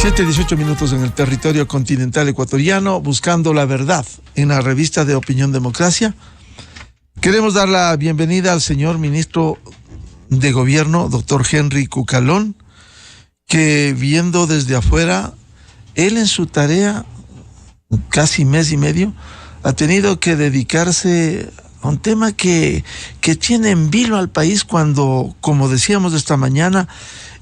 7:18 en el territorio continental ecuatoriano, buscando la verdad en la revista de Opinión Democracia. Queremos dar la bienvenida al señor ministro de Gobierno, doctor Henry Cucalón, que viendo desde afuera, él en su tarea, casi mes y medio, ha tenido que dedicarse a un tema que tiene en vilo al país cuando, como decíamos esta mañana,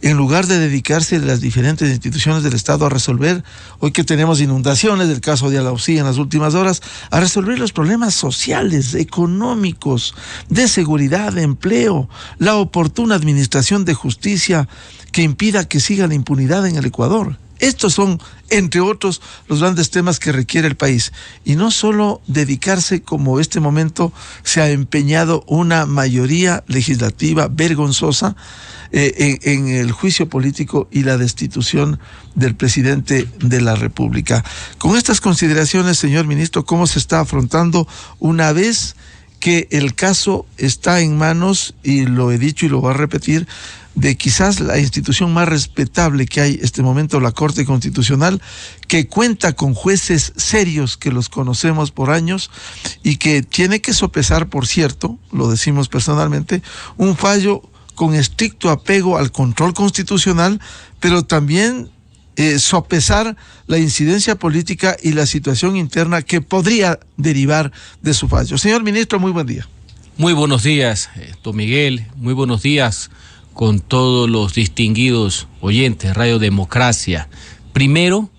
en lugar de dedicarse las diferentes instituciones del Estado a resolver, hoy que tenemos inundaciones, del caso de Alausí en las últimas horas, a resolver los problemas sociales, económicos, de seguridad, de empleo, la oportuna administración de justicia que impida que siga la impunidad en el Ecuador. Estos son, entre otros, los grandes temas que requiere el país. Y no solo dedicarse, como este momento se ha empeñado una mayoría legislativa vergonzosa, en el juicio político y la destitución del presidente de la República. Con estas consideraciones, señor ministro, ¿cómo se está afrontando una vez que el caso está en manos, y lo he dicho y lo voy a repetir, de quizás la institución más respetable que hay en este momento, la Corte Constitucional, que cuenta con jueces serios que los conocemos por años y que tiene que sopesar, por cierto, lo decimos personalmente, un fallo con estricto apego al control constitucional, pero también sopesar la incidencia política y la situación interna que podría derivar de su fallo. Señor ministro, muy buen día. Muy buenos días, don Miguel. Muy buenos días con todos los distinguidos oyentes de Radio Democracia. Primero,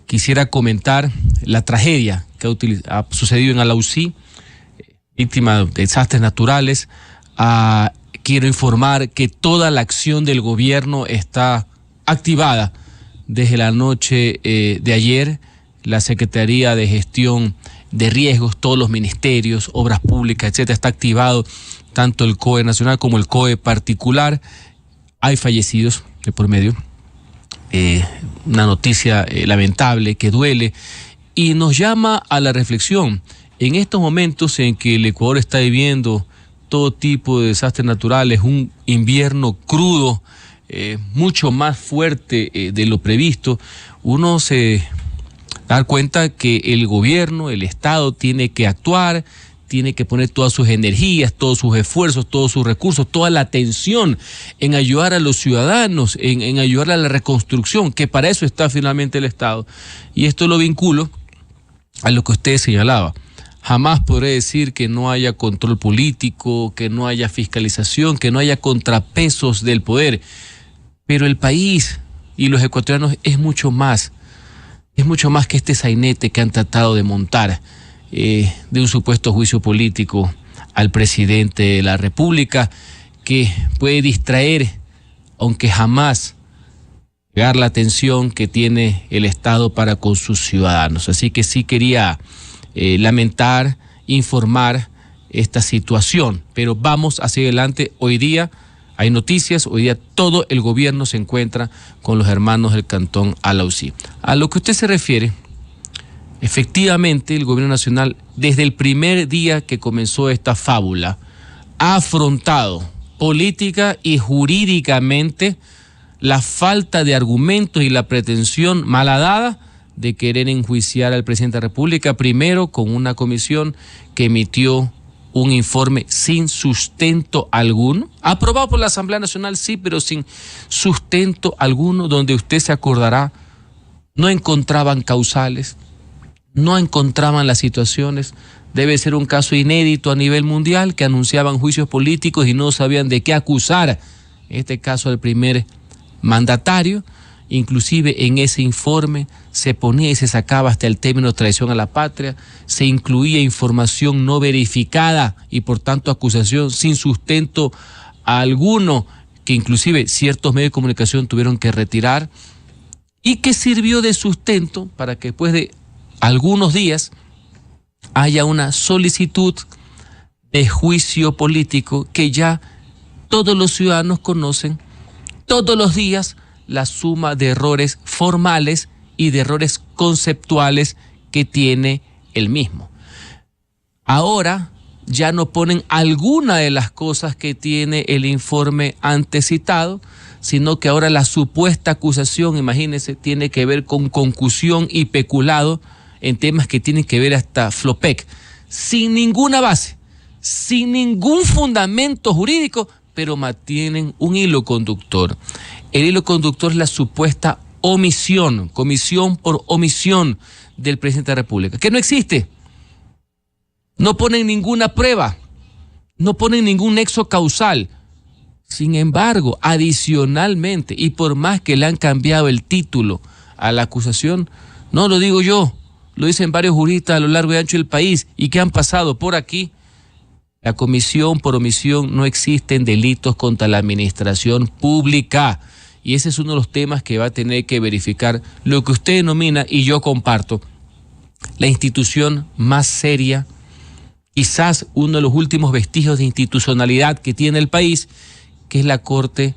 quisiera comentar la tragedia que ha sucedido en Alausí, víctima de desastres naturales. Quiero informar que toda la acción del gobierno está activada desde la noche de ayer. La Secretaría de Gestión de Riesgos, todos los ministerios, obras públicas, etcétera, está activado, tanto el COE nacional como el COE particular. Hay fallecidos de por medio. Una noticia lamentable que duele y nos llama a la reflexión. En estos momentos en que el Ecuador está viviendo todo tipo de desastres naturales, un invierno crudo, mucho más fuerte de lo previsto, uno se da cuenta que el gobierno, el Estado tiene que actuar, tiene que poner todas sus energías, todos sus esfuerzos, todos sus recursos, toda la atención en ayudar a los ciudadanos, en ayudar a la reconstrucción, que para eso está finalmente el Estado. Y esto lo vinculo a lo que usted señalaba. Jamás podré decir que no haya control político, que no haya fiscalización, que no haya contrapesos del poder. Pero el país y los ecuatorianos es mucho más que este sainete que han tratado de montar de un supuesto juicio político al presidente de la República, que puede distraer, aunque jamás llegar la atención que tiene el Estado para con sus ciudadanos. Así que sí quería lamentar, informar esta situación, pero vamos hacia adelante. Hoy día hay noticias, hoy día todo el gobierno se encuentra con los hermanos del cantón Alausí. A lo que usted se refiere, efectivamente el gobierno nacional, desde el primer día que comenzó esta fábula, ha afrontado política y jurídicamente la falta de argumentos y la pretensión malhadada de querer enjuiciar al presidente de la República, primero con una comisión que emitió un informe sin sustento alguno, aprobado por la Asamblea Nacional, sí, pero sin sustento alguno, donde usted se acordará, no encontraban causales, no encontraban las situaciones. Debe ser un caso inédito a nivel mundial, que anunciaban juicios políticos y no sabían de qué acusar, en este caso al primer mandatario. Inclusive en ese informe se ponía y se sacaba hasta el término traición a la patria, se incluía información no verificada y por tanto acusación sin sustento alguno, que inclusive ciertos medios de comunicación tuvieron que retirar, y que sirvió de sustento para que después de algunos días haya una solicitud de juicio político que ya todos los ciudadanos conocen todos los días, la suma de errores formales y de errores conceptuales que tiene el mismo. Ahora ya no ponen alguna de las cosas que tiene el informe antes citado, sino que ahora la supuesta acusación, imagínense, tiene que ver con concusión y peculado en temas que tienen que ver hasta Flopec, sin ninguna base, sin ningún fundamento jurídico, pero mantienen un hilo conductor. El hilo conductor es la supuesta omisión, comisión por omisión del presidente de la República, que no existe. No ponen ninguna prueba, no ponen ningún nexo causal. Sin embargo, adicionalmente, y por más que le han cambiado el título a la acusación, no lo digo yo, lo dicen varios juristas a lo largo y ancho del país y que han pasado por aquí, la comisión por omisión no existen delitos contra la administración pública. Y ese es uno de los temas que va a tener que verificar lo que usted denomina, y yo comparto, la institución más seria, quizás uno de los últimos vestigios de institucionalidad que tiene el país, que es la Corte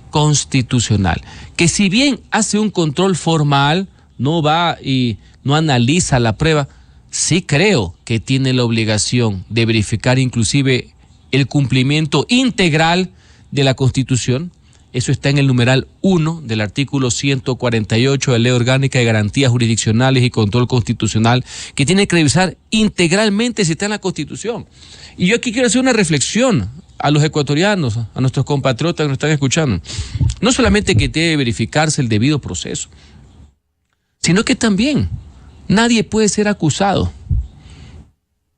Constitucional, que si bien hace un control formal, no va y no analiza la prueba, sí creo que tiene la obligación de verificar inclusive el cumplimiento integral de la Constitución. Eso está en el numeral 1 del artículo 148 de la Ley Orgánica de Garantías Jurisdiccionales y Control Constitucional, que tiene que revisar integralmente si está en la Constitución. Y yo aquí quiero hacer una reflexión a los ecuatorianos, a nuestros compatriotas que nos están escuchando. No solamente que debe verificarse el debido proceso, sino que también nadie puede ser acusado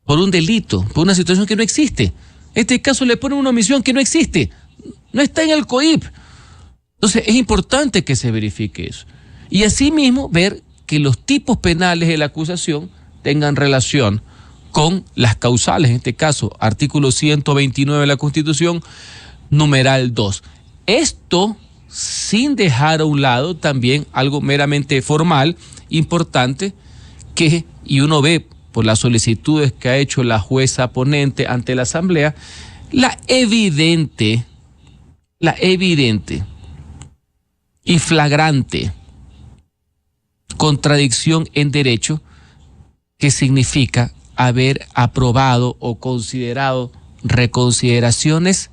por un delito, por una situación que no existe. En este caso le ponen una omisión que no existe, no está en el COIP. Entonces es importante que se verifique eso. Y asimismo ver que los tipos penales de la acusación tengan relación con las causales, en este caso, artículo 129 de la Constitución, numeral 2. Esto sin dejar a un lado también algo meramente formal, importante, que, y uno ve por las solicitudes que ha hecho la jueza ponente ante la Asamblea, la evidente y flagrante contradicción en derecho que significa haber aprobado o considerado reconsideraciones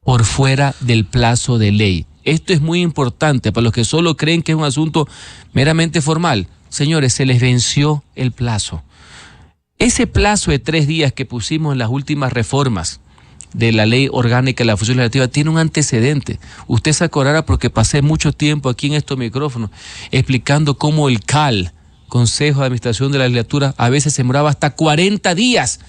por fuera del plazo de ley. Esto es muy importante para los que solo creen que es un asunto meramente formal. Señores, se les venció el plazo. Ese plazo de 3 días que pusimos en las últimas reformas de la Ley Orgánica de la Función Legislativa tiene un antecedente. Usted se acordará porque pasé mucho tiempo aquí en estos micrófonos explicando cómo el CAL, Consejo de Administración de la Legislatura, a veces se demoraba hasta 40 días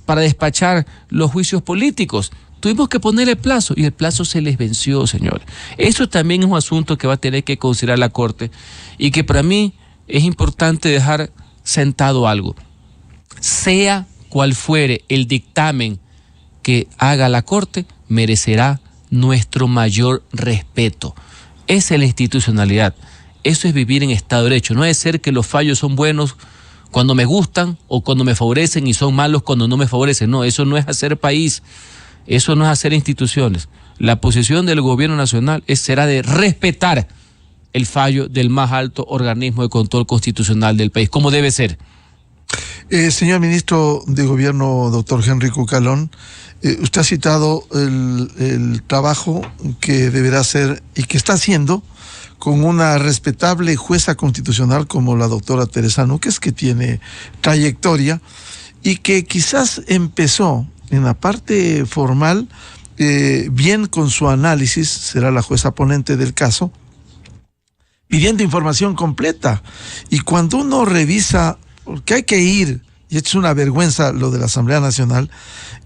para despachar los juicios políticos. Tuvimos que ponerle plazo y el plazo se les venció, señores. Eso también es un asunto que va a tener que considerar la Corte y que para mí es importante dejar sentado algo. Sea cual fuere el dictamen que haga la Corte, merecerá nuestro mayor respeto. Esa es la institucionalidad. Eso es vivir en Estado de Derecho. No es ser que los fallos son buenos cuando me gustan o cuando me favorecen y son malos cuando no me favorecen. No, eso no es hacer país. Eso no es hacer instituciones. La posición del gobierno nacional será de respetar el fallo del más alto organismo de control constitucional del país, como debe ser. Señor ministro de Gobierno, doctor Henry Cucalón, usted ha citado el trabajo que deberá hacer y que está haciendo con una respetable jueza constitucional como la doctora Teresa Núquez, que tiene trayectoria y que quizás empezó en la parte formal bien con su análisis, será la jueza ponente del caso, pidiendo información completa. Y cuando uno revisa, porque hay que ir, y esto es una vergüenza lo de la Asamblea Nacional,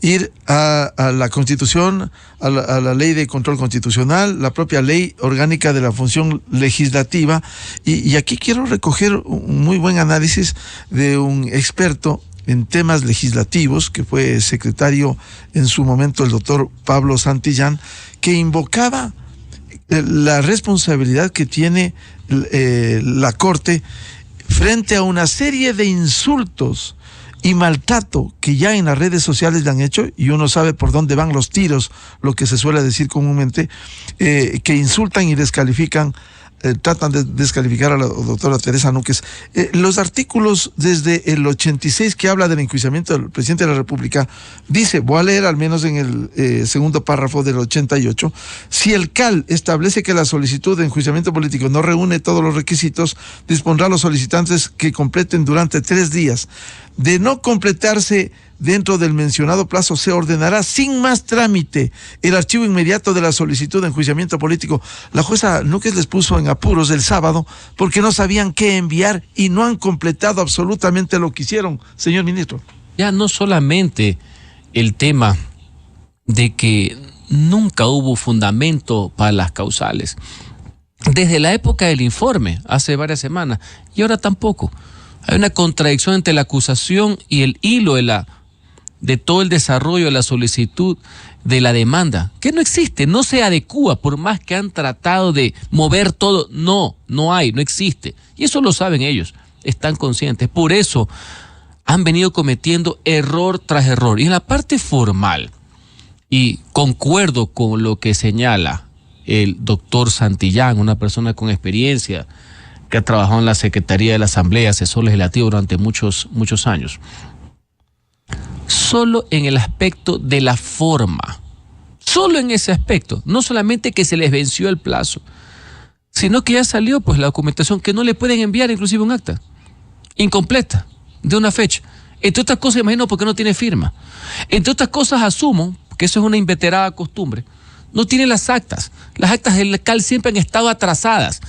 ir a la Constitución, a la Ley de Control Constitucional, la propia Ley Orgánica de la Función Legislativa, y aquí quiero recoger un muy buen análisis de un experto en temas legislativos, que fue secretario en su momento el doctor Pablo Santillán, que invocaba la responsabilidad que tiene la Corte frente a una serie de insultos y maltrato que ya en las redes sociales le han hecho, y uno sabe por dónde van los tiros, lo que se suele decir comúnmente, que insultan y descalifican tratan de descalificar a la doctora Teresa Núquez. Los artículos desde el 86 que habla del enjuiciamiento del presidente de la República, dice, voy a leer al menos en el segundo párrafo del 88, si el CAL establece que la solicitud de enjuiciamiento político no reúne todos los requisitos, dispondrá a los solicitantes que completen durante 3 días. De no completarse dentro del mencionado plazo, se ordenará sin más trámite el archivo inmediato de la solicitud de enjuiciamiento político. La jueza Núquez les puso en apuros el sábado porque no sabían qué enviar y no han completado absolutamente lo que hicieron, señor ministro. Ya no solamente el tema de que nunca hubo fundamento para las causales, desde la época del informe, hace varias semanas, y ahora tampoco. Hay una contradicción entre la acusación y el hilo de todo el desarrollo de la solicitud de la demanda, que no existe, no se adecúa, por más que han tratado de mover todo, no existe. Y eso lo saben ellos, están conscientes. Por eso han venido cometiendo error tras error. Y en la parte formal, y concuerdo con lo que señala el doctor Santillán, una persona con experiencia, que ha trabajado en la Secretaría de la Asamblea, asesor legislativo durante muchos años. Solo en el aspecto de la forma, solo en ese aspecto, no solamente que se les venció el plazo, sino que ya salió pues la documentación que no le pueden enviar inclusive un acta incompleta de una fecha. Entre otras cosas, imagino porque no tiene firma. Entre otras cosas, asumo, que eso es una inveterada costumbre, no tiene las actas. Las actas del CAL siempre han estado atrasadas.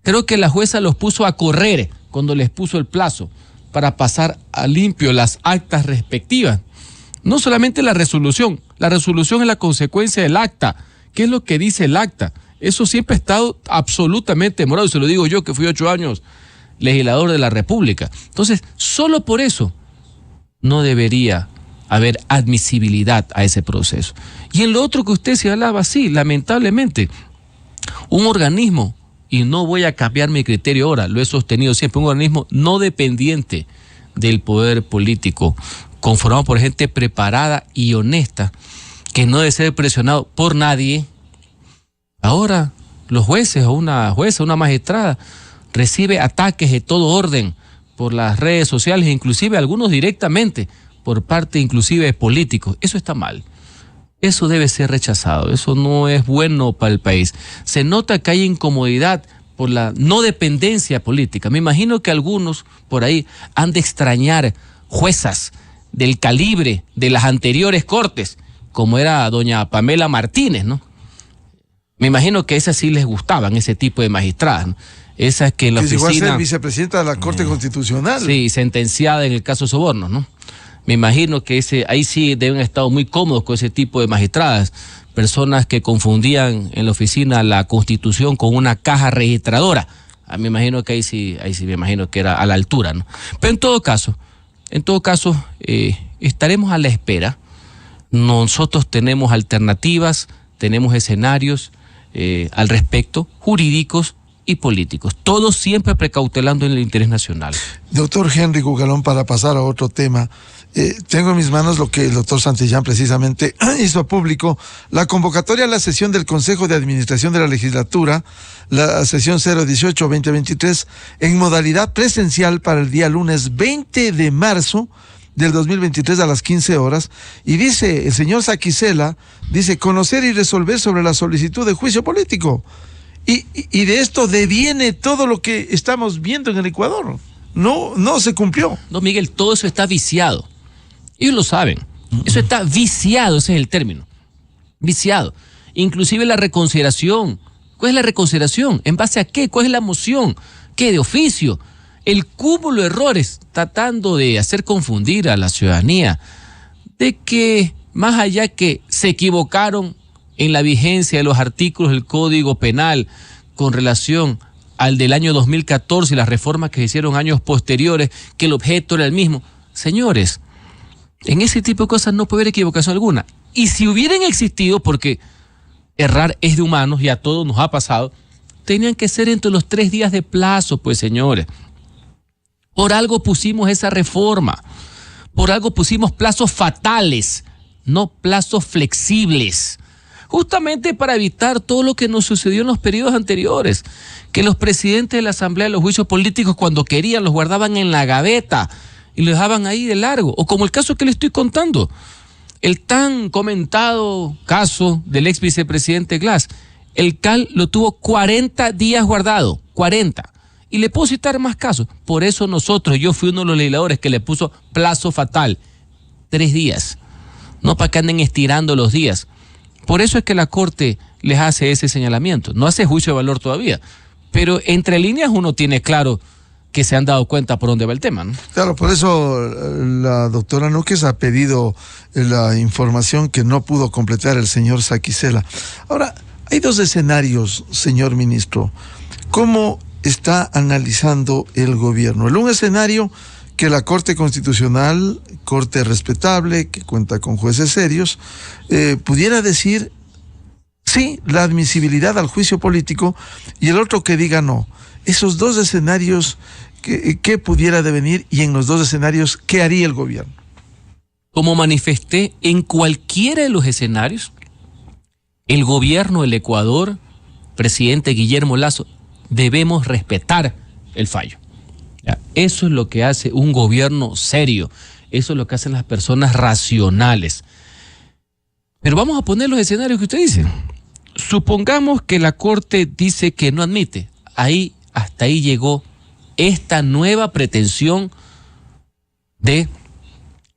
Creo que la jueza los puso a correr cuando les puso el plazo para pasar a limpio las actas respectivas. No solamente la resolución es la consecuencia del acta. ¿Qué es lo que dice el acta? Eso siempre ha estado absolutamente demorado, y se lo digo yo que fui 8 años legislador de la República. Entonces, solo por eso no debería haber admisibilidad a ese proceso. Y en lo otro que usted se hablaba, sí, lamentablemente, un organismo, y no voy a cambiar mi criterio ahora, lo he sostenido siempre, un organismo no dependiente del poder político, conformado por gente preparada y honesta, que no debe ser presionado por nadie. Ahora, los jueces o una jueza, una magistrada, recibe ataques de todo orden por las redes sociales, inclusive algunos directamente, por parte inclusive de políticos. Eso está mal. Eso debe ser rechazado, eso no es bueno para el país. Se nota que hay incomodidad por la no dependencia política. Me imagino que algunos por ahí han de extrañar juezas del calibre de las anteriores cortes, como era doña Pamela Martínez, ¿no? Me imagino que esas sí les gustaban, ese tipo de magistradas, ¿no? Esas que en la oficina... llegó a ser vicepresidenta de la Corte Constitucional. Sí, sentenciada en el caso de sobornos, ¿no? Me imagino que ahí sí deben haber estado muy cómodos con ese tipo de magistradas, personas que confundían en la oficina la Constitución con una caja registradora. Me imagino que ahí sí me imagino que era a la altura, ¿no? Pero en todo caso, estaremos a la espera. Nosotros tenemos alternativas, tenemos escenarios al respecto, jurídicos y políticos, todos siempre precautelando en el interés nacional. Doctor Henry Gugalón, para pasar a otro tema, tengo en mis manos lo que el doctor Santillán precisamente hizo público, la convocatoria a la sesión del Consejo de Administración de la Legislatura, la sesión 018-2023, en modalidad presencial para el día lunes 20 de marzo del 2023 a las 15 horas, y dice el señor Saquicela, dice, conocer y resolver sobre la solicitud de juicio político. Y de esto deviene todo lo que estamos viendo en el Ecuador. No se cumplió. No, Miguel, todo eso está viciado. Ellos lo saben. Eso está viciado, ese es el término. Viciado. Inclusive la reconsideración. ¿Cuál es la reconsideración? ¿En base a qué? ¿Cuál es la moción? ¿Qué? De oficio. El cúmulo de errores tratando de hacer confundir a la ciudadanía de que más allá que se equivocaron en la vigencia de los artículos del Código Penal con relación al del año 2014 y las reformas que se hicieron años posteriores, que el objeto era el mismo. Señores, en ese tipo de cosas no puede haber equivocación alguna. Y si hubieran existido, porque errar es de humanos y a todos nos ha pasado, tenían que ser entre los 3 días de plazo, pues señores. Por algo pusimos esa reforma, por algo pusimos plazos fatales, no plazos flexibles. justamente para evitar todo lo que nos sucedió en los periodos anteriores, que los presidentes de la Asamblea de los juicios políticos, cuando querían, los guardaban en la gaveta y los dejaban ahí de largo, o como el caso que le estoy contando, el tan comentado caso del ex vicepresidente Glass. El CAL lo tuvo 40 días guardado, 40. Y le puedo citar más casos. Por eso yo fui uno de los legisladores que le puso plazo fatal, 3 días. No para que anden estirando los días. Por eso es que la Corte les hace ese señalamiento. No hace juicio de valor todavía, pero entre líneas uno tiene claro que se han dado cuenta por dónde va el tema, ¿no? Claro, por eso la doctora Núquez ha pedido la información que no pudo completar el señor Saquicela. Ahora, hay 2 escenarios, señor ministro. ¿Cómo está analizando el gobierno? Un escenario que la Corte Constitucional, corte respetable, que cuenta con jueces serios, pudiera decir sí, la admisibilidad al juicio político, y el otro que diga no. Esos 2 escenarios, ¿qué pudiera devenir? Y en los 2 escenarios, ¿qué haría el gobierno? Como manifesté, en cualquiera de los escenarios, el gobierno del Ecuador, presidente Guillermo Lasso, debemos respetar el fallo. Eso es lo que hace un gobierno serio, eso es lo que hacen las personas racionales. Pero vamos a poner los escenarios que usted dice. Supongamos que la Corte dice que no admite. Hasta ahí llegó esta nueva pretensión de,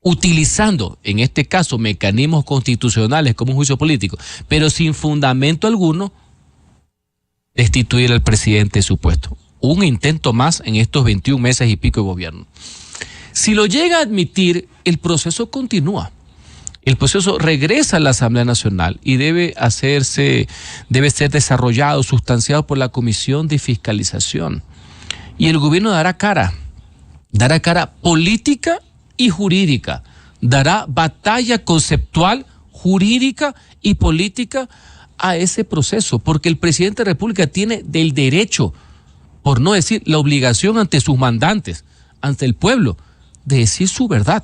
utilizando, en este caso, mecanismos constitucionales como un juicio político, pero sin fundamento alguno, destituir al presidente de su puesto. Un intento más en estos 21 meses y pico de gobierno. Si lo llega a admitir, el proceso continúa. El proceso regresa a la Asamblea Nacional y debe ser desarrollado, sustanciado por la Comisión de Fiscalización. Y el gobierno dará cara política y jurídica, dará batalla conceptual, jurídica y política a ese proceso, porque el presidente de la República tiene del derecho, por no decir la obligación ante sus mandantes, ante el pueblo, de decir su verdad.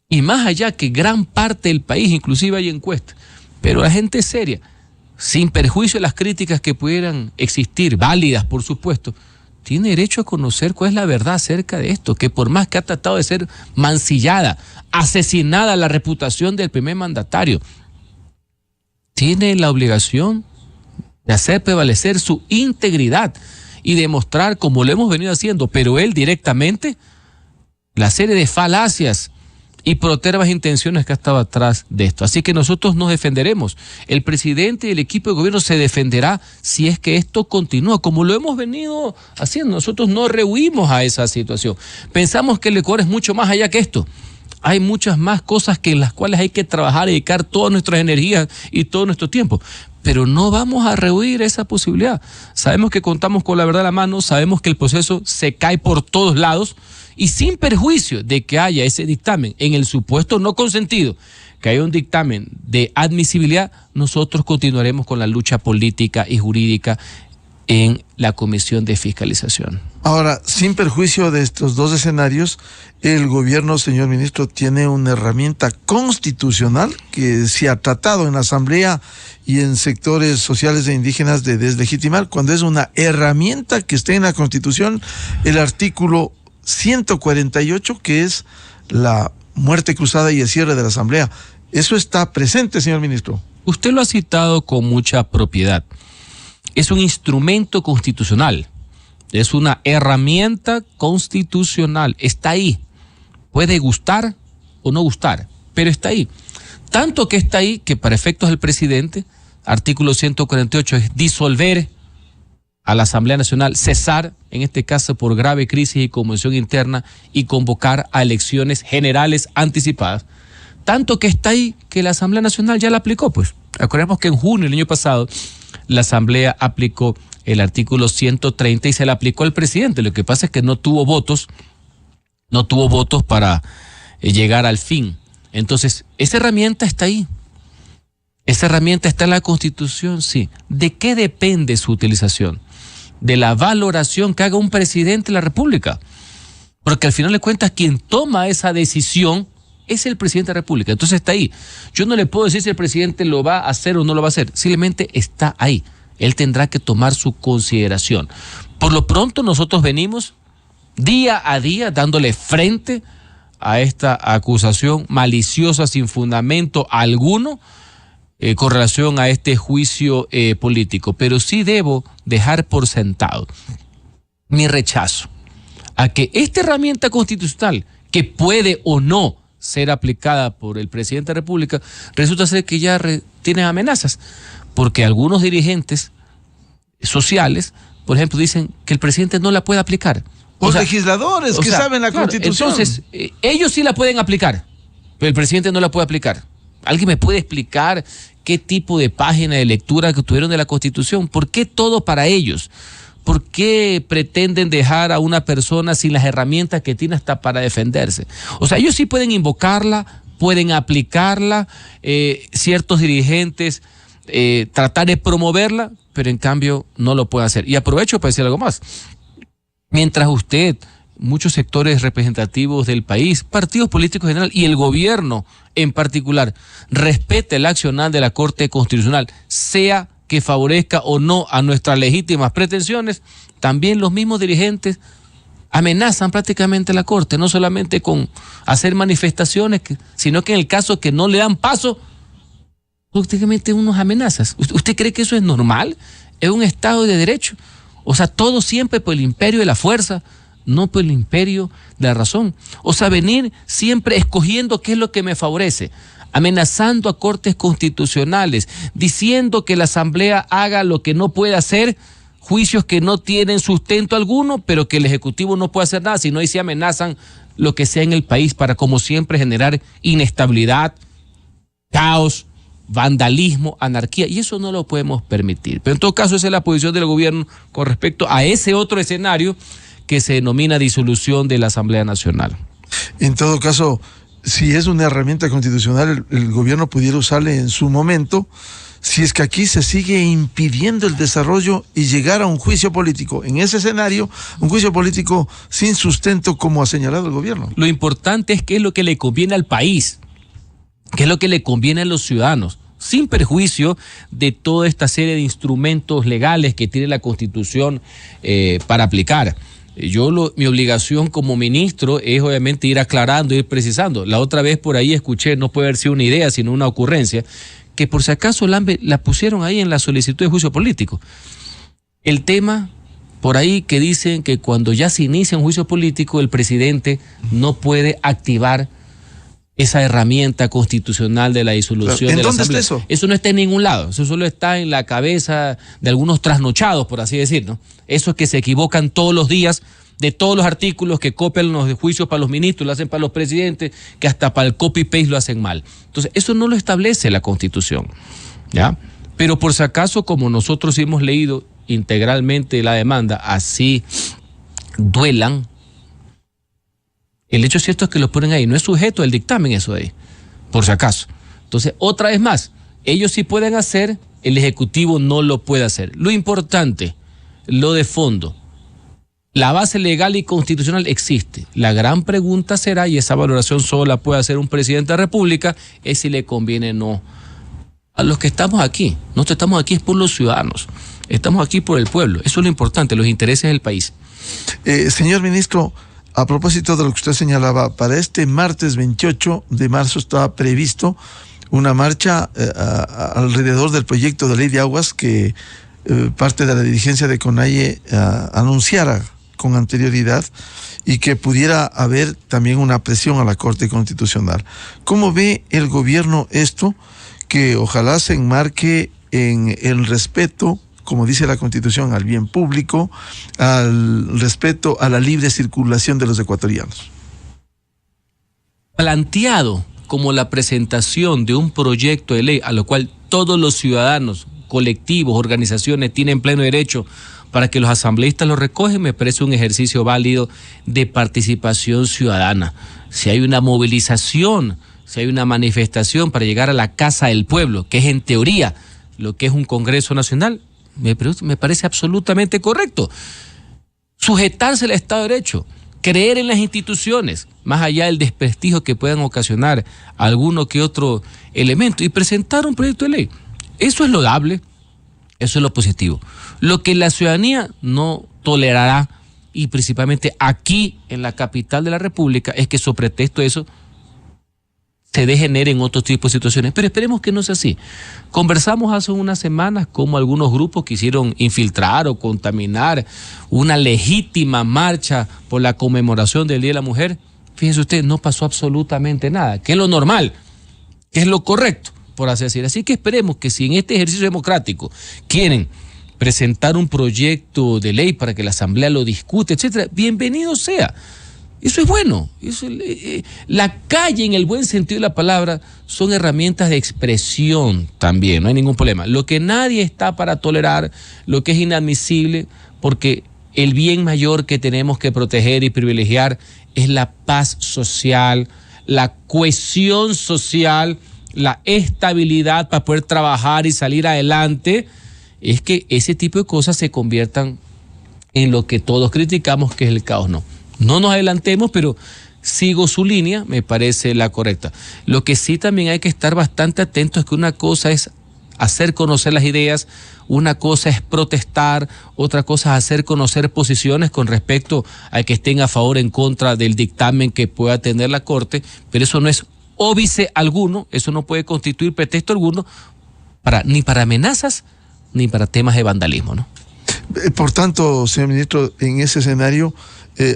Y más allá que gran parte del país, inclusive hay encuestas, pero la gente seria, sin perjuicio de las críticas que pudieran existir, válidas por supuesto, tiene derecho a conocer cuál es la verdad acerca de esto, que por más que ha tratado de ser mancillada, asesinada la reputación del primer mandatario, tiene la obligación de hacer prevalecer su integridad y demostrar, como lo hemos venido haciendo, pero él directamente, la serie de falacias y protervas intenciones que ha estado atrás de esto. Así que nosotros nos defenderemos. El presidente y el equipo de gobierno se defenderá si es que esto continúa, como lo hemos venido haciendo. Nosotros no rehuimos a esa situación. Pensamos que el Ecuador es mucho más allá que esto. Hay muchas más cosas en las cuales hay que trabajar y dedicar todas nuestras energías y todo nuestro tiempo. Pero no vamos a rehuir esa posibilidad. Sabemos que contamos con la verdad a la mano, sabemos que el proceso se cae por todos lados, y sin perjuicio de que haya ese dictamen, en el supuesto no consentido, que haya un dictamen de admisibilidad, nosotros continuaremos con la lucha política y jurídica en la Comisión de Fiscalización. Ahora, sin perjuicio de estos 2 escenarios, el gobierno, señor ministro, tiene una herramienta constitucional que se ha tratado en la Asamblea y en sectores sociales e indígenas de deslegitimar, cuando es una herramienta que está en la Constitución, el artículo 148, que es la muerte cruzada y el cierre de la Asamblea. Eso está presente, señor ministro. Usted lo ha citado con mucha propiedad. Es un instrumento constitucional, es una herramienta constitucional, está ahí. Puede gustar o no gustar, pero está ahí. Tanto que está ahí que para efectos del presidente, artículo 148 es disolver a la Asamblea Nacional, cesar, en este caso por grave crisis y conmoción interna, y convocar a elecciones generales anticipadas. Tanto que está ahí que la Asamblea Nacional ya la aplicó, pues. Acordemos que en junio del año pasado la Asamblea aplicó el artículo 130 y se le aplicó al presidente. Lo que pasa es que no tuvo votos para llegar al fin. Entonces, esa herramienta está ahí. Esa herramienta está en la Constitución, sí. ¿De qué depende su utilización? De la valoración que haga un presidente de la República. Porque al final de cuentas, quien toma esa decisión es el presidente de la República. Entonces está ahí. Yo no le puedo decir si el presidente lo va a hacer o no lo va a hacer. Simplemente está ahí. Él tendrá que tomar su consideración. Por lo pronto nosotros venimos día a día dándole frente a esta acusación maliciosa sin fundamento alguno con relación a este juicio político. Pero sí debo dejar por sentado mi rechazo a que esta herramienta constitucional, que puede o no ser aplicada por el presidente de la República, resulta ser que ya tiene amenazas, porque algunos dirigentes sociales, por ejemplo, dicen que el presidente no la puede aplicar. Los legisladores que saben la Constitución. Entonces, ellos sí la pueden aplicar, pero el presidente no la puede aplicar. ¿Alguien me puede explicar qué tipo de página de lectura que tuvieron de la Constitución? ¿Por qué todo para ellos? ¿Por qué pretenden dejar a una persona sin las herramientas que tiene hasta para defenderse? O sea, ellos sí pueden invocarla, pueden aplicarla, ciertos dirigentes tratar de promoverla, pero en cambio no lo pueden hacer. Y aprovecho para decir algo más. Mientras usted, muchos sectores representativos del país, partidos políticos en general y el gobierno en particular, respete el accionar de la Corte Constitucional, sea que favorezca o no a nuestras legítimas pretensiones, también los mismos dirigentes amenazan prácticamente a la Corte, no solamente con hacer manifestaciones, sino que en el caso que no le dan paso, prácticamente unos amenazas. ¿Usted cree que eso es normal? ¿Es un Estado de Derecho? O sea, todo siempre por el imperio de la fuerza, no por el imperio de la razón. O sea, venir siempre escogiendo qué es lo que me favorece, amenazando a cortes constitucionales, diciendo que la Asamblea haga lo que no puede hacer, juicios que no tienen sustento alguno, pero que el Ejecutivo no puede hacer nada, sino ahí se amenazan lo que sea en el país para, como siempre, generar inestabilidad, caos, vandalismo, anarquía, y eso no lo podemos permitir. Pero en todo caso, esa es la posición del gobierno con respecto a ese otro escenario que se denomina disolución de la Asamblea Nacional. En todo caso, si es una herramienta constitucional, el gobierno pudiera usarla en su momento, si es que aquí se sigue impidiendo el desarrollo y llegar a un juicio político. En ese escenario, un juicio político sin sustento, como ha señalado el gobierno. Lo importante es qué es lo que le conviene al país, qué es lo que le conviene a los ciudadanos, sin perjuicio de toda esta serie de instrumentos legales que tiene la Constitución para aplicar. Mi obligación como ministro es obviamente ir aclarando, ir precisando. La otra vez por ahí escuché, no puede haber sido una idea, sino una ocurrencia, que por si acaso la pusieron ahí en la solicitud de juicio político. El tema por ahí que dicen que cuando ya se inicia un juicio político, el presidente no puede activar esa herramienta constitucional de la disolución de la Asamblea. ¿Está eso? Eso no está en ningún lado, eso solo está en la cabeza de algunos trasnochados, por así decir, ¿no? Esos que se equivocan todos los días de todos los artículos, que copian los juicios para los ministros, lo hacen para los presidentes, que hasta para el copy-paste lo hacen mal. Entonces, eso no lo establece la Constitución, ¿ya? Pero por si acaso, como nosotros hemos leído integralmente la demanda, así duelan, el hecho cierto es que lo ponen ahí, no es sujeto del dictamen eso de ahí, por si acaso. Entonces, otra vez más, ellos sí pueden hacer, el Ejecutivo no lo puede hacer. Lo importante, lo de fondo, la base legal y constitucional existe. La gran pregunta será, y esa valoración solo la puede hacer un presidente de la República, es si le conviene o no. A los que estamos aquí, nosotros estamos aquí es por los ciudadanos, estamos aquí por el pueblo, eso es lo importante, los intereses del país. Señor ministro, a propósito de lo que usted señalaba, para este martes 28 de marzo estaba previsto una marcha alrededor del proyecto de ley de aguas que parte de la dirigencia de CONAIE anunciara con anterioridad y que pudiera haber también una presión a la Corte Constitucional. ¿Cómo ve el gobierno esto? Que ojalá se enmarque en el respeto, como dice la Constitución, al bien público, al respeto a la libre circulación de los ecuatorianos. Planteado como la presentación de un proyecto de ley a lo cual todos los ciudadanos, colectivos, organizaciones tienen pleno derecho para que los asambleístas lo recogen, me parece un ejercicio válido de participación ciudadana. Si hay una movilización, si hay una manifestación para llegar a la Casa del Pueblo, que es en teoría lo que es un Congreso Nacional, me parece absolutamente correcto. Sujetarse al Estado de Derecho. creer en las instituciones, más allá del desprestigio que puedan ocasionar alguno que otro elemento, y presentar un proyecto de ley. Eso es loable, eso es lo positivo. Lo que la ciudadanía no tolerará, y principalmente aquí en la capital de la República, es que sobre pretexto de eso se degeneren otro tipo de situaciones. Pero esperemos que no sea así. Conversamos hace unas semanas cómo algunos grupos quisieron infiltrar o contaminar una legítima marcha por la conmemoración del Día de la Mujer. Fíjense usted, no pasó absolutamente nada, que es lo normal, que es lo correcto, por así decir. Así que esperemos que si en este ejercicio democrático quieren presentar un proyecto de ley para que la Asamblea lo discute, etcétera, bienvenido sea. Eso es bueno. La calle, en el buen sentido de la palabra, son herramientas de expresión también, no hay ningún problema. Lo que nadie está para tolerar, lo que es inadmisible, porque el bien mayor que tenemos que proteger y privilegiar es la paz social, la cohesión social, la estabilidad para poder trabajar y salir adelante. Es que ese tipo de cosas se conviertan en lo que todos criticamos, que es el caos. No nos adelantemos, pero sigo su línea, me parece la correcta. Lo que sí también hay que estar bastante atentos es que una cosa es hacer conocer las ideas, una cosa es protestar, otra cosa es hacer conocer posiciones con respecto a que estén a favor o en contra del dictamen que pueda tener la Corte, pero eso no es óbice alguno, eso no puede constituir pretexto alguno ni para amenazas ni para temas de vandalismo, ¿no? Por tanto, señor ministro, en ese escenario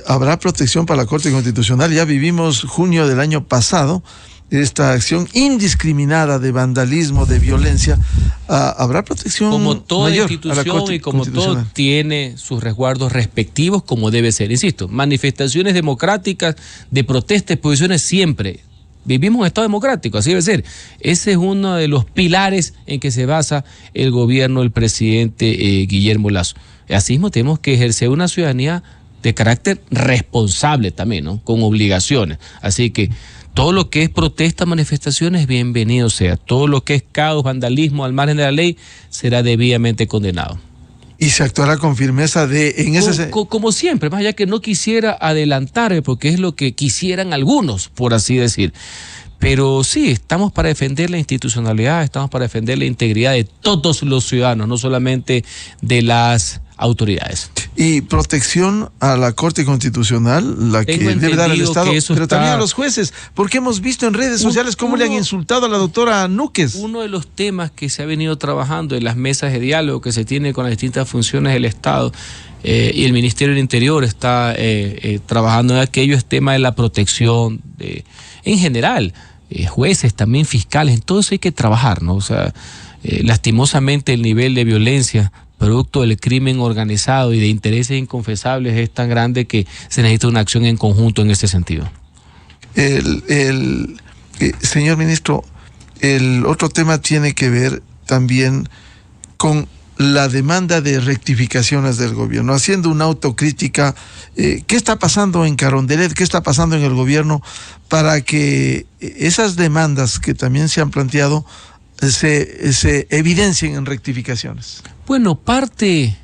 habrá protección para la Corte Constitucional. Ya vivimos junio del año pasado esta acción indiscriminada de vandalismo, de violencia. Habrá protección como toda mayor institución a la Corte y como todo tiene sus resguardos respectivos, como debe ser. Insisto, manifestaciones democráticas de protesta y posiciones siempre. Vivimos un Estado democrático, así debe ser. Ese es uno de los pilares en que se basa el gobierno del presidente Guillermo Lasso. Asimismo, tenemos que ejercer una ciudadanía de carácter responsable también, ¿no? Con obligaciones. Así que todo lo que es protesta, manifestaciones, bienvenido sea. Todo lo que es caos, vandalismo al margen de la ley, será debidamente condenado. Y se actuará con firmeza como siempre, más allá que no quisiera adelantarme, porque es lo que quisieran algunos, por así decir. Pero sí, estamos para defender la institucionalidad, estamos para defender la integridad de todos los ciudadanos, no solamente de las autoridades. Y protección a la Corte Constitucional, la que debe dar el Estado, pero también a los jueces, porque hemos visto en redes sociales cómo le han insultado a la doctora Núquez. Uno de los temas que se ha venido trabajando en las mesas de diálogo que se tiene con las distintas funciones del Estado, y el Ministerio del Interior está trabajando en aquello, es tema de la protección en general, jueces, también fiscales, en todo eso hay que trabajar, ¿no? O sea, lastimosamente el nivel de violencia producto del crimen organizado y de intereses inconfesables es tan grande que se necesita una acción en conjunto en ese sentido. Señor ministro, el otro tema tiene que ver también con la demanda de rectificaciones del gobierno, haciendo una autocrítica. ¿Qué está pasando en Carondelet? ¿Qué está pasando en el gobierno para que esas demandas que también se han planteado se evidencien en rectificaciones? Bueno, parte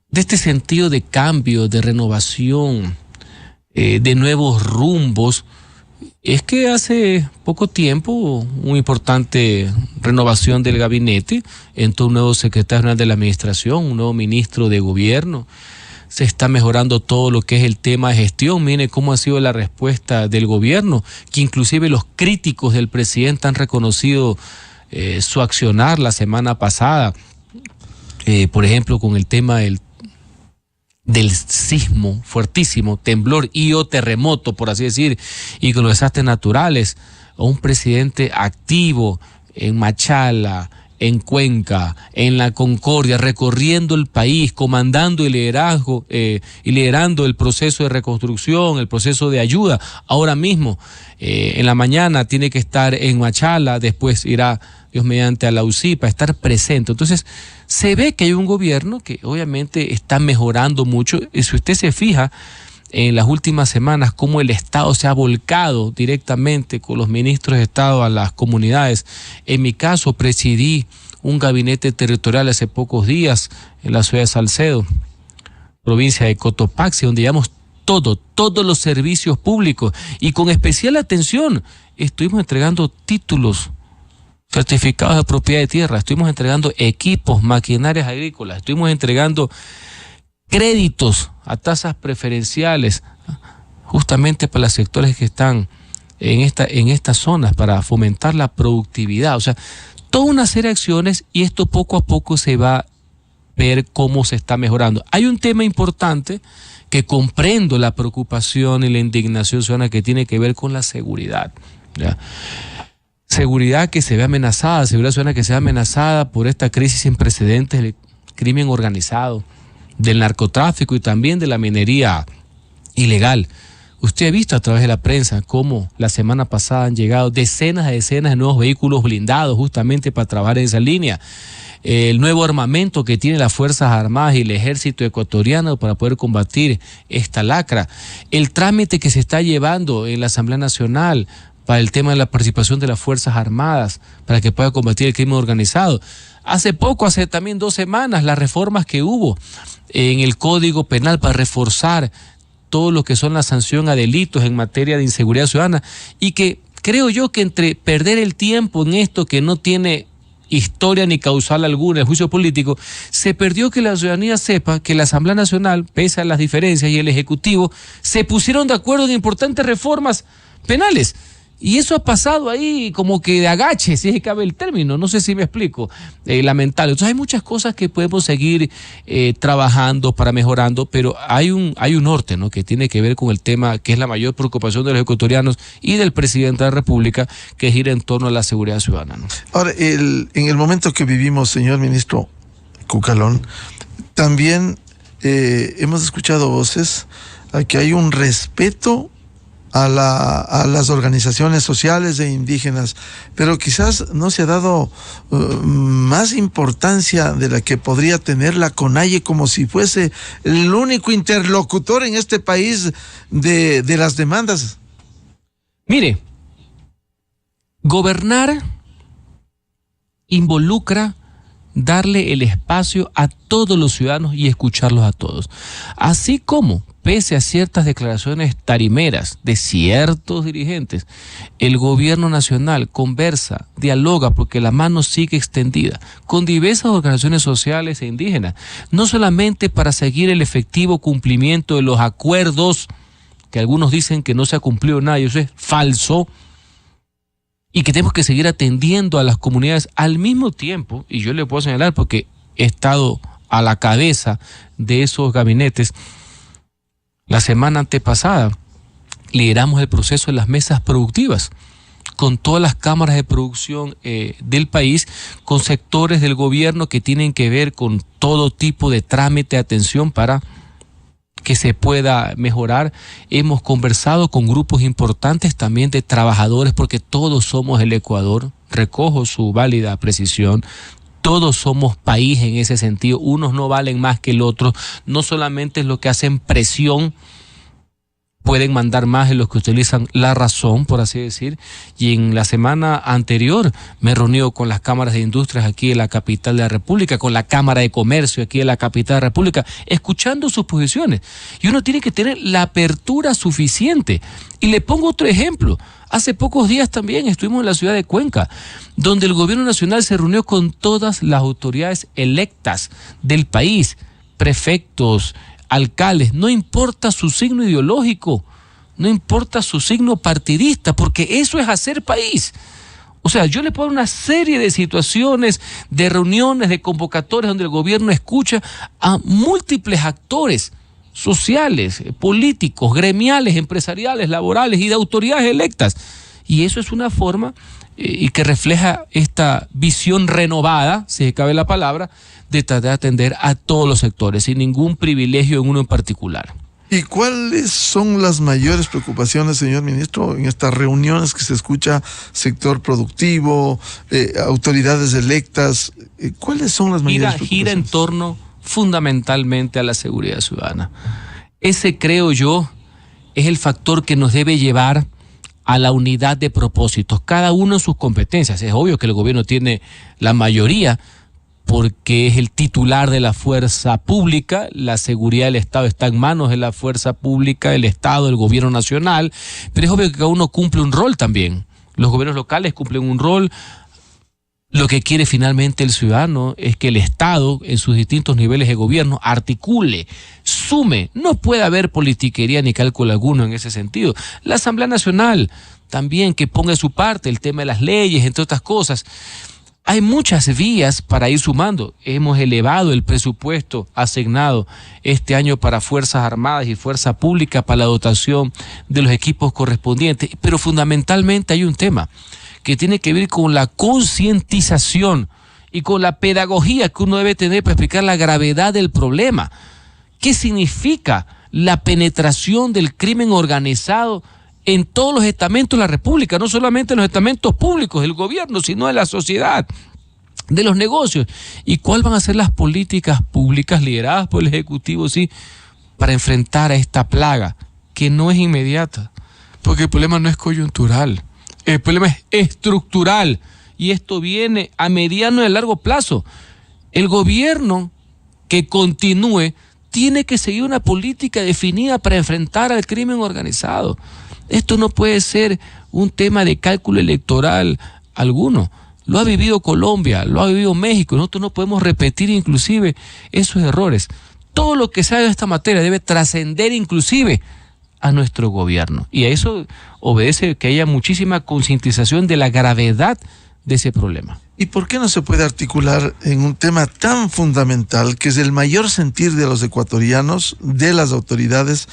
de este sentido de cambio, de renovación, de nuevos rumbos, es que hace poco tiempo una importante renovación del gabinete, entró un nuevo secretario general de la administración, un nuevo ministro de gobierno, se está mejorando todo lo que es el tema de gestión. Mire cómo ha sido la respuesta del gobierno, que inclusive los críticos del presidente han reconocido su accionar la semana pasada, por ejemplo, con el tema del sismo fuertísimo, temblor y o terremoto, por así decir, y con los desastres naturales, a un presidente activo en Machala, en Cuenca, en La Concordia, recorriendo el país, comandando el liderazgo y liderando el proceso de reconstrucción, el proceso de ayuda. Ahora mismo, en la mañana tiene que estar en Machala, después irá, Dios mediante, a la UCI para estar presente. Entonces, se ve que hay un gobierno que obviamente está mejorando mucho. Y si usted se fija en las últimas semanas cómo el Estado se ha volcado directamente con los ministros de Estado a las comunidades. En mi caso, presidí un gabinete territorial hace pocos días en la ciudad de Salcedo, provincia de Cotopaxi, donde llevamos todos los servicios públicos, y con especial atención estuvimos entregando títulos, certificados de propiedad de tierra, estuvimos entregando equipos, maquinarias agrícolas, estuvimos entregando créditos a tasas preferenciales justamente para los sectores que están en estas zonas para fomentar la productividad. O sea, toda una serie de acciones, y esto poco a poco se va a ver cómo se está mejorando. Hay un tema importante que comprendo la preocupación y la indignación ciudadana, que tiene que ver con la seguridad, ¿ya? Seguridad que se ve amenazada, seguridad ciudadana que se ve amenazada por esta crisis sin precedentes del crimen organizado, del narcotráfico y también de la minería ilegal. Usted ha visto a través de la prensa cómo la semana pasada han llegado decenas de nuevos vehículos blindados justamente para trabajar en esa línea. El nuevo armamento que tienen las Fuerzas Armadas y el Ejército ecuatoriano para poder combatir esta lacra. El trámite que se está llevando en la Asamblea Nacional para el tema de la participación de las Fuerzas Armadas para que pueda combatir el crimen organizado. Hace también 2 semanas, las reformas que hubo en el Código Penal para reforzar todo lo que son la sanción a delitos en materia de inseguridad ciudadana, y que creo yo que entre perder el tiempo en esto que no tiene historia ni causal alguna, el juicio político, se perdió que la ciudadanía sepa que la Asamblea Nacional, pese a las diferencias, y el Ejecutivo se pusieron de acuerdo en importantes reformas penales. Y eso ha pasado ahí como que de agache, si es que cabe el término, no sé si me explico, lamentable. Entonces hay muchas cosas que podemos seguir trabajando para mejorando, pero hay un norte, ¿no?, que tiene que ver con el tema que es la mayor preocupación de los ecuatorianos y del presidente de la República, que gira en torno a la seguridad ciudadana, ¿no? Ahora, en el momento que vivimos, señor ministro Cucalón, también hemos escuchado voces a que hay un respeto a las organizaciones sociales e indígenas, pero quizás no se ha dado más importancia de la que podría tener la CONAIE, como si fuese el único interlocutor en este país de las demandas. Mire, gobernar involucra darle el espacio a todos los ciudadanos y escucharlos a todos. Así como, pese a ciertas declaraciones tarimeras de ciertos dirigentes, el gobierno nacional conversa, dialoga, porque la mano sigue extendida con diversas organizaciones sociales e indígenas, no solamente para seguir el efectivo cumplimiento de los acuerdos, que algunos dicen que no se ha cumplido nada, y eso es falso, y que tenemos que seguir atendiendo a las comunidades al mismo tiempo. Y yo le puedo señalar, porque he estado a la cabeza de esos gabinetes. La semana antepasada lideramos el proceso de las mesas productivas con todas las cámaras de producción del país, con sectores del gobierno que tienen que ver con todo tipo de trámite de atención para que se pueda mejorar. Hemos conversado con grupos importantes también de trabajadores, porque todos somos el Ecuador, recojo su válida precisión. Todos somos país en ese sentido, unos no valen más que el otro, no solamente es lo que hacen presión, pueden mandar más en los que utilizan la razón, por así decir. Y en la semana anterior me he reunido con las cámaras de industrias aquí en la capital de la República, con la Cámara de Comercio aquí en la capital de la República, escuchando sus posiciones. Y uno tiene que tener la apertura suficiente. Y le pongo otro ejemplo. Hace pocos días también estuvimos en la ciudad de Cuenca, donde el gobierno nacional se reunió con todas las autoridades electas del país, prefectos, alcaldes, no importa su signo ideológico, no importa su signo partidista, porque eso es hacer país. O sea, yo le pongo una serie de situaciones, de reuniones, de convocatorias donde el gobierno escucha a múltiples actores sociales, políticos, gremiales, empresariales, laborales y de autoridades electas. Y eso es una forma y que refleja esta visión renovada, si cabe la palabra, de tratar de atender a todos los sectores, sin ningún privilegio en uno en particular. ¿Y cuáles son las mayores preocupaciones, señor ministro, en estas reuniones que se escucha sector productivo, autoridades electas? ¿Cuáles son las mayores preocupaciones? Gira en torno fundamentalmente a la seguridad ciudadana. Ese, creo yo, es el factor que nos debe llevar a la unidad de propósitos, cada uno en sus competencias. Es obvio que el gobierno tiene la mayoría, porque es el titular de la fuerza pública, la seguridad del Estado está en manos de la fuerza pública, el Estado, el gobierno nacional, pero es obvio que cada uno cumple un rol también. Los gobiernos locales cumplen un rol. Lo que quiere finalmente el ciudadano es que el Estado, en sus distintos niveles de gobierno, articule, sume. No puede haber politiquería ni cálculo alguno en ese sentido. La Asamblea Nacional también que ponga de su parte el tema de las leyes, entre otras cosas. Hay muchas vías para ir sumando. Hemos elevado el presupuesto asignado este año para Fuerzas Armadas y Fuerza Pública para la dotación de los equipos correspondientes. Pero fundamentalmente hay un tema que tiene que ver con la concientización y con la pedagogía que uno debe tener para explicar la gravedad del problema. ¿Qué significa la penetración del crimen organizado en todos los estamentos de la República? No solamente en los estamentos públicos del gobierno, sino de la sociedad, de los negocios. ¿Y cuáles van a ser las políticas públicas lideradas por el Ejecutivo, sí, para enfrentar a esta plaga que no es inmediata? Porque el problema no es coyuntural. El problema es estructural y esto viene a mediano y a largo plazo. El gobierno que continúe tiene que seguir una política definida para enfrentar al crimen organizado. Esto no puede ser un tema de cálculo electoral alguno. Lo ha vivido Colombia, lo ha vivido México. Nosotros no podemos repetir inclusive esos errores. Todo lo que se haga de esta materia debe trascender inclusive a nuestro gobierno. Y a eso obedece que haya muchísima concientización de la gravedad de ese problema. ¿Y por qué no se puede articular en un tema tan fundamental, que es el mayor sentir de los ecuatorianos, de las autoridades,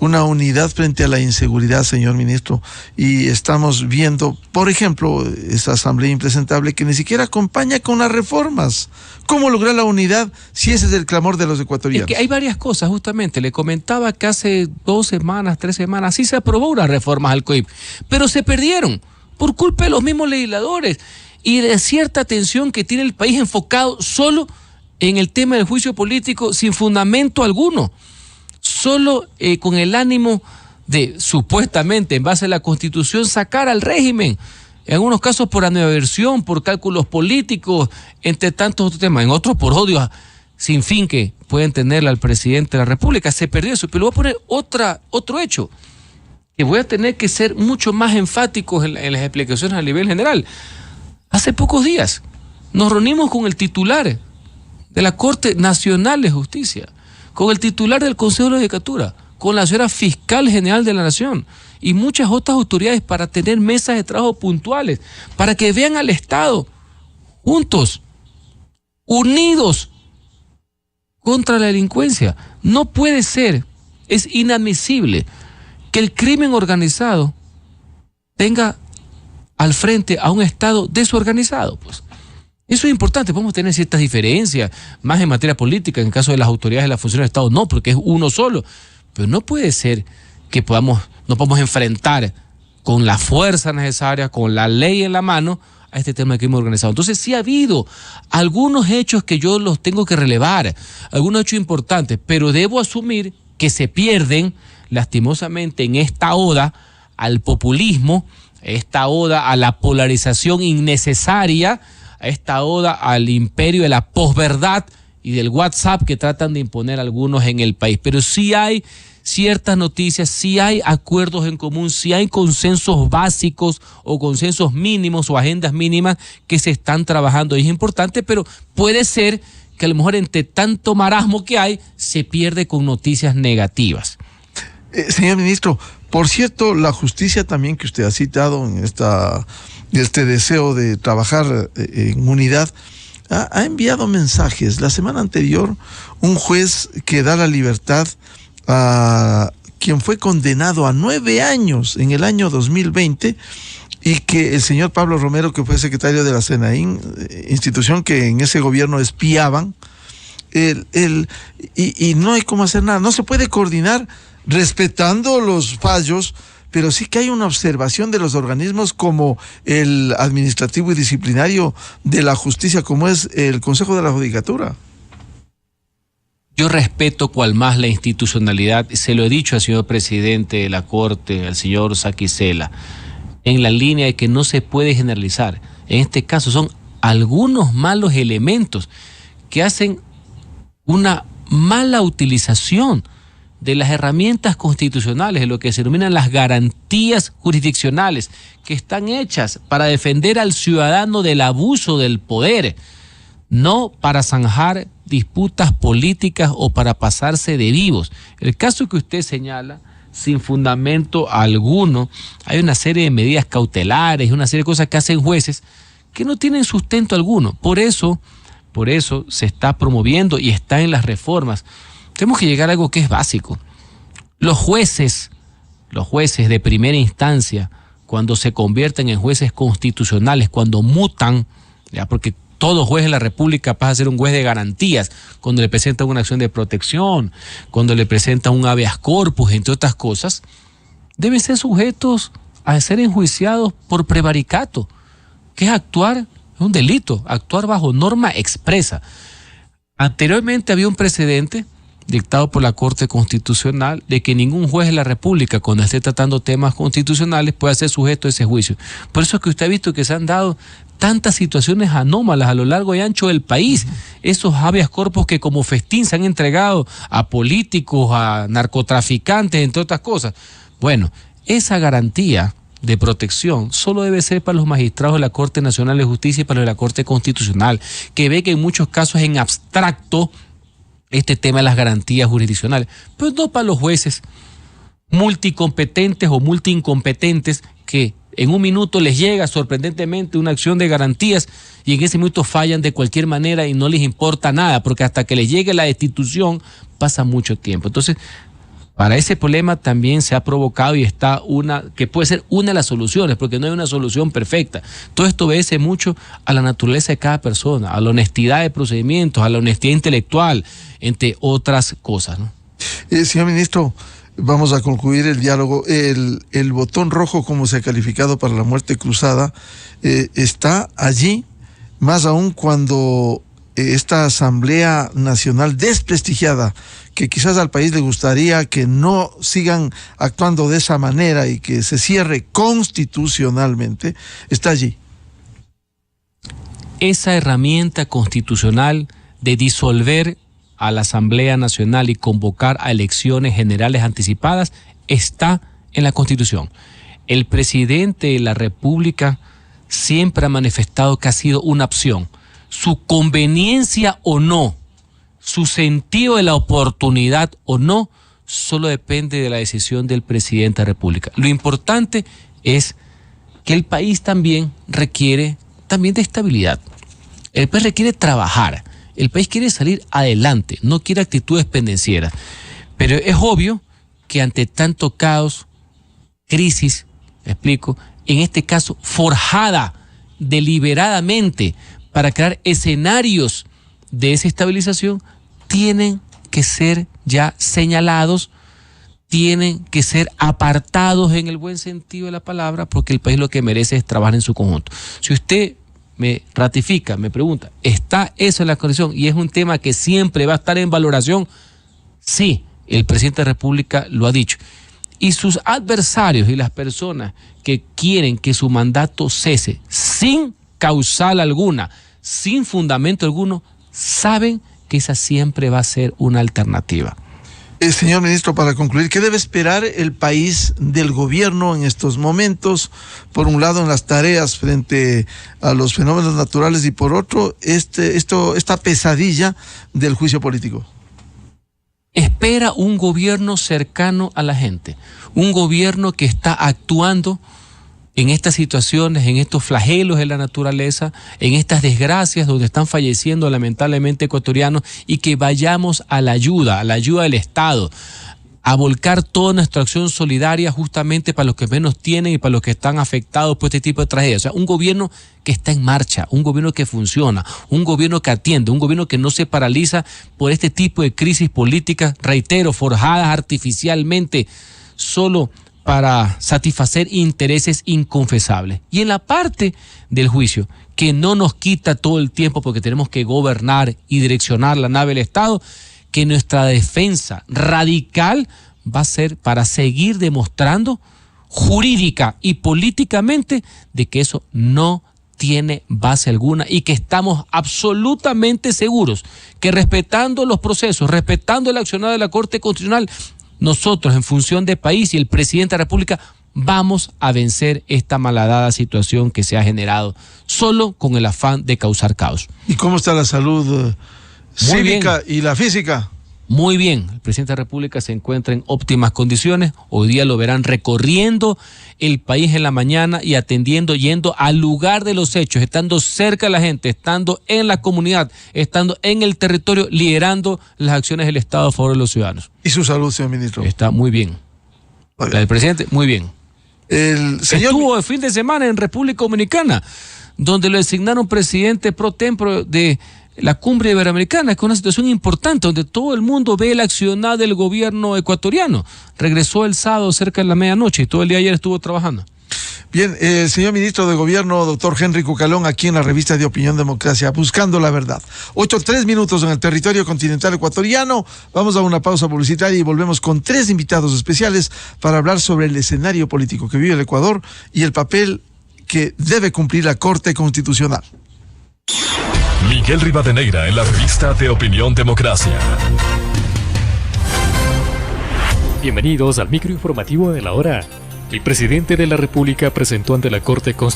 una unidad frente a la inseguridad, señor ministro? Y estamos viendo, por ejemplo, esa asamblea impresentable que ni siquiera acompaña con las reformas. ¿Cómo lograr la unidad si ese es el clamor de los ecuatorianos? Es que hay varias cosas, justamente. Le comentaba que hace 2 semanas, 3 semanas, sí se aprobó unas reformas al COIP, pero se perdieron por culpa de los mismos legisladores y de cierta atención que tiene el país enfocado solo en el tema del juicio político sin fundamento alguno, solo con el ánimo de, supuestamente, en base a la Constitución, sacar al régimen, en algunos casos por animadversión, por cálculos políticos, entre tantos otros temas, en otros por odio sin fin que pueden tenerle al presidente de la República. Se perdió eso, pero voy a poner otro hecho, que voy a tener que ser mucho más enfáticos en las explicaciones a nivel general. Hace pocos días nos reunimos con el titular de la Corte Nacional de Justicia, con el titular del Consejo de la Judicatura, con la señora Fiscal General de la Nación y muchas otras autoridades para tener mesas de trabajo puntuales, para que vean al Estado juntos, unidos contra la delincuencia. No puede ser, es inadmisible que el crimen organizado tenga al frente a un Estado desorganizado, pues. Eso es importante. Podemos tener ciertas diferencias, más en materia política, en el caso de las autoridades de la función del Estado, no, porque es uno solo. Pero no puede ser que no podamos enfrentar con la fuerza necesaria, con la ley en la mano, a este tema de crimen organizado. Entonces sí ha habido algunos hechos que yo los tengo que relevar, algunos hechos importantes, pero debo asumir que se pierden lastimosamente en esta oda al populismo, esta oda a la polarización innecesaria, a esta oda al imperio de la posverdad y del WhatsApp que tratan de imponer algunos en el país. Pero sí hay ciertas noticias, sí hay acuerdos en común, sí hay consensos básicos o consensos mínimos o agendas mínimas que se están trabajando. Y es importante, pero puede ser que a lo mejor entre tanto marasmo que hay, se pierde con noticias negativas. Señor ministro, por cierto, la justicia también que usted ha citado en este deseo de trabajar en unidad, ha enviado mensajes. La semana anterior, un juez que da la libertad a quien fue condenado a 9 años en el año 2020 y que el señor Pablo Romero, que fue secretario de la SENAIN, institución que en ese gobierno espiaban, y no hay cómo hacer nada, no se puede coordinar respetando los fallos, pero sí que hay una observación de los organismos como el administrativo y disciplinario de la justicia, como es el Consejo de la Judicatura. Yo respeto cual más la institucionalidad, se lo he dicho al señor presidente de la Corte, al señor Saquicela, en la línea de que no se puede generalizar. En este caso son algunos malos elementos que hacen una mala utilización de las herramientas constitucionales, de lo que se denominan las garantías jurisdiccionales, que están hechas para defender al ciudadano del abuso del poder, no para zanjar disputas políticas o para pasarse de vivos. El caso que usted señala, sin fundamento alguno, hay una serie de medidas cautelares, una serie de cosas que hacen jueces que no tienen sustento alguno. Por eso se está promoviendo y está en las reformas. Tenemos que llegar a algo que es básico. Los jueces de primera instancia, cuando se convierten en jueces constitucionales, cuando mutan, ya, porque todo juez de la República pasa a ser un juez de garantías, cuando le presentan una acción de protección, cuando le presentan un habeas corpus, entre otras cosas, deben ser sujetos a ser enjuiciados por prevaricato, que es un delito, actuar bajo norma expresa. Anteriormente había un precedente dictado por la Corte Constitucional de que ningún juez de la República, cuando esté tratando temas constitucionales, pueda ser sujeto a ese juicio. Por eso es que usted ha visto que se han dado tantas situaciones anómalas a lo largo y ancho del país. Esos habeas corpus que como festín se han entregado a políticos, a narcotraficantes, entre otras cosas. Bueno, esa garantía de protección solo debe ser para los magistrados de la Corte Nacional de Justicia y para los de la Corte Constitucional, que ve que en muchos casos en abstracto este tema de las garantías jurisdiccionales, pero no para los jueces multicompetentes o multiincompetentes que en un minuto les llega sorprendentemente una acción de garantías y en ese minuto fallan de cualquier manera y no les importa nada, porque hasta que les llegue la destitución pasa mucho tiempo. Entonces, para ese problema también se ha provocado y está que puede ser una de las soluciones, porque no hay una solución perfecta. Todo esto obedece mucho a la naturaleza de cada persona, a la honestidad de procedimientos, a la honestidad intelectual, entre otras cosas, ¿no? Señor ministro, vamos a concluir el diálogo. El botón rojo, como se ha calificado para la muerte cruzada, está allí, más aún cuando esta Asamblea Nacional desprestigiada, que quizás al país le gustaría que no sigan actuando de esa manera y que se cierre constitucionalmente, está allí. Esa herramienta constitucional de disolver a la Asamblea Nacional y convocar a elecciones generales anticipadas está en la Constitución. El presidente de la República siempre ha manifestado que ha sido una opción. Su conveniencia o no, su sentido de la oportunidad o no, solo depende de la decisión del presidente de la República. Lo importante es que el país también requiere de estabilidad. El país requiere trabajar. El país quiere salir adelante, no quiere actitudes pendencieras. Pero es obvio que ante tanto caos, crisis, me explico, en este caso forjada deliberadamente para crear escenarios de desestabilización, tienen que ser ya señalados, tienen que ser apartados en el buen sentido de la palabra, porque el país lo que merece es trabajar en su conjunto. Si usted me ratifica, me pregunta, ¿está eso en la Constitución y es un tema que siempre va a estar en valoración? Sí, el presidente de la República lo ha dicho. Y sus adversarios y las personas que quieren que su mandato cese sin causal alguna, sin fundamento alguno, saben que esa siempre va a ser una alternativa. Señor ministro, para concluir, ¿qué debe esperar el país del gobierno en estos momentos? Por un lado, en las tareas frente a los fenómenos naturales y por otro, esta pesadilla del juicio político. Espera un gobierno cercano a la gente, un gobierno que está actuando en estas situaciones, en estos flagelos de la naturaleza, en estas desgracias donde están falleciendo lamentablemente ecuatorianos, y que vayamos a la ayuda del Estado, a volcar toda nuestra acción solidaria justamente para los que menos tienen y para los que están afectados por este tipo de tragedias. O sea, un gobierno que está en marcha, un gobierno que funciona, un gobierno que atiende, un gobierno que no se paraliza por este tipo de crisis políticas, reitero, forjadas artificialmente solo para satisfacer intereses inconfesables. Y en la parte del juicio, que no nos quita todo el tiempo porque tenemos que gobernar y direccionar la nave del Estado, que nuestra defensa radical va a ser para seguir demostrando jurídica y políticamente de que eso no tiene base alguna y que estamos absolutamente seguros que respetando los procesos, respetando el accionar de la Corte Constitucional, nosotros en función de país y el presidente de la República vamos a vencer esta malhadada situación que se ha generado solo con el afán de causar caos. ¿Y cómo está la salud cívica y la física? Muy bien, el presidente de la República se encuentra en óptimas condiciones. Hoy día lo verán recorriendo el país en la mañana y atendiendo, yendo al lugar de los hechos, estando cerca de la gente, estando en la comunidad, estando en el territorio, liderando las acciones del Estado a favor de los ciudadanos. ¿Y su salud, señor ministro? Está muy bien. La del presidente, muy bien. Estuvo el fin de semana en República Dominicana, donde lo designaron presidente pro tempore de la cumbre iberoamericana, que es una situación importante, donde todo el mundo ve el accionar del gobierno ecuatoriano. Regresó el sábado cerca de la medianoche y todo el día ayer estuvo trabajando. Bien, el señor ministro de Gobierno, doctor Henry Cucalón, aquí en la revista de Opinión Democracia, buscando la verdad. 8:03 en el territorio continental ecuatoriano. Vamos a una pausa publicitaria y volvemos con 3 invitados especiales para hablar sobre el escenario político que vive el Ecuador y el papel que debe cumplir la Corte Constitucional. Miguel Rivadeneira en la revista de Opinión Democracia. Bienvenidos al microinformativo de la hora. El presidente de la República presentó ante la Corte Constitucional